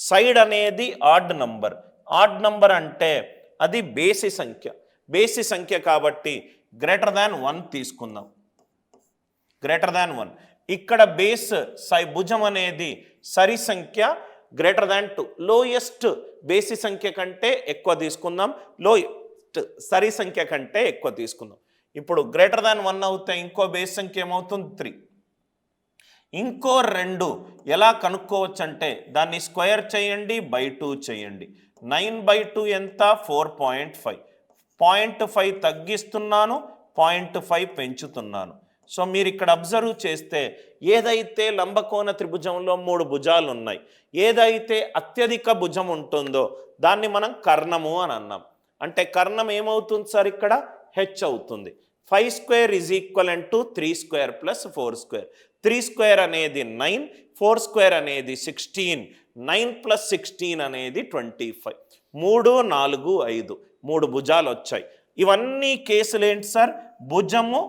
Side అనేది odd number అంటే అది బేసి సంఖ్య కాబట్టి గ్రేటర్ దాన్ 1 తీసుకుందాం. Greater than 1. ఇక్కడ భుజం అనేది సరి సంఖ్య గ్రేటర్ దాన్ 2. లోయెస్ట్ బేసి సంఖ్య కంటే ఎక్కువ తీసుకుందాం, లోయెస్ట్ సరి సంఖ్య కంటే ఎక్కువ తీసుకుందాం. ఇప్పుడు గ్రేటర్ దాన్ 1 అవుతే ఇంకో బేసి సంఖ్య ఏమవుతుంది? 3. ఇంకో 2 ఎలా కనుక్కోవచ్చు అంటే దాన్ని స్క్వేర్ చేయండి, బై 2 చేయండి. 9/2 ఎంత? 4.5. 0.5 తగ్గిస్తున్నాను, 0.5 పెంచుతున్నాను. సో మీరు ఇక్కడ అబ్జర్వ్ చేస్తే ఏదైతే లంబకోణ త్రిభుజంలో 3 భుజాలు ఉన్నాయి, ఏదైతే అత్యధిక భుజం ఉంటుందో దాన్ని మనం కర్ణము అని అన్నాం. అంటే కర్ణం ఏమవుతుంది సార్? ఇక్కడ హెచ్ అవుతుంది. 5² = 3² + 4². 3² అనేది 9, 4² అనేది 16, 9 + 16 అనేది 25. 3, 4, 5 3 భుజాలు వచ్చాయి. ఇవన్నీ కేసులు ఏంటి సార్? భుజము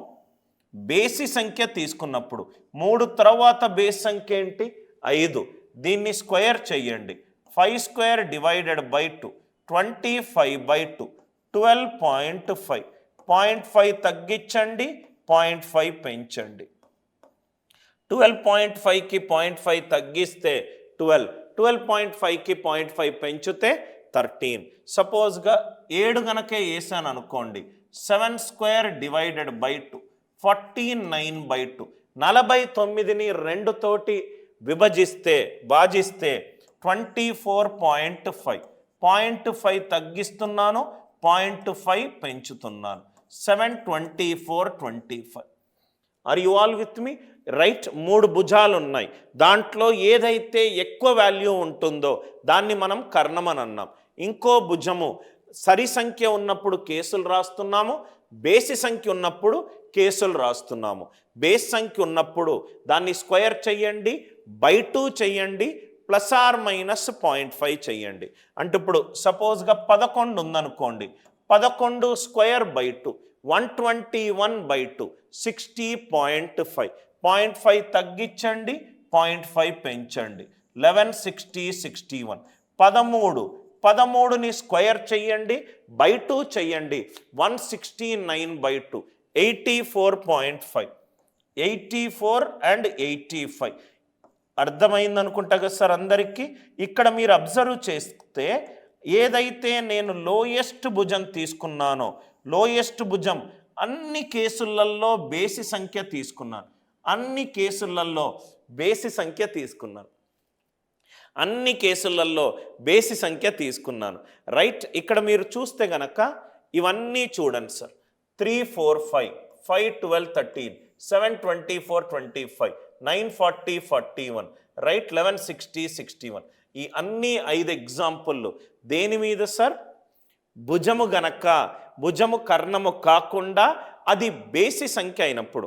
బేసి సంఖ్య తీసుకున్నప్పుడు. 3 తర్వాత బేసి సంఖ్య ఏంటి? 5. దీన్ని స్క్వేర్ చేయండి. 5² / 2 25/2 12.5. 0.5 తగ్గించండి, 0.5 పెంచండి. 12.5కి 0.5 తగ్గిస్తే 12, 12.5కి 0.5 పెంచితే 13. సపోజ్గా 7 గనకే వేసాను అనుకోండి. 7² / 2 49/2. 49ని 2 తోటి భాజిస్తే 24.5. 0.5 తగ్గిస్తున్నాను, 0.5 పెంచుతున్నాను. 7, 24, 25. Are you all with me? Right. 3 భుజాలు ఉన్నాయి. దాంట్లో ఏదైతే ఎక్కువ వాల్యూ ఉంటుందో దాన్ని మనం కర్ణం అని అన్నాం. ఇంకో భుజము సరి సంఖ్య ఉన్నప్పుడు కేసులు రాస్తున్నాము, బేసి సంఖ్య ఉన్నప్పుడు కేసులు రాస్తున్నాము. బేస్ సంఖ్య ఉన్నప్పుడు దాన్ని స్క్వేర్ చేయండి, బై 2 చేయండి, ±0.5 చేయండి. అంటే ఇప్పుడు సపోజ్గా 11 ఉందనుకోండి. 11² / 2 121/2 60.5. 0.5 తగ్గించండి, 0.5 పెంచండి. 11, 60, 61. 13ని స్క్వేర్ చేయండి, బై 2 చేయండి. 169/2 84.5. 84 and 85. అర్థమైంది అనుకుంటా కదా సార్ అందరికీ? ఇక్కడ మీరు అబ్జర్వ్ చేస్తే ఏదైతే నేను లోయెస్ట్ భుజం తీసుకున్నానో, లోయెస్ట్ భుజం అన్ని కేసులలో బేసి సంఖ్య తీసుకున్నాను. అన్ని కేసులలో బేసి సంఖ్య తీసుకున్నాను. రైట్. ఇక్కడ మీరు చూస్తే గనక ఇవన్నీ చూడండి సార్. 3, 4, 5, 5, 12, 13, 7, 24, 25, 9, 40, 41. రైట్. 11, 60, 61. ఈ అన్ని 5 ఎగ్జాంపుల్లు దేని మీద సార్? భుజము కర్ణము కాకుండా అది బేసి సంఖ్య అయినప్పుడు.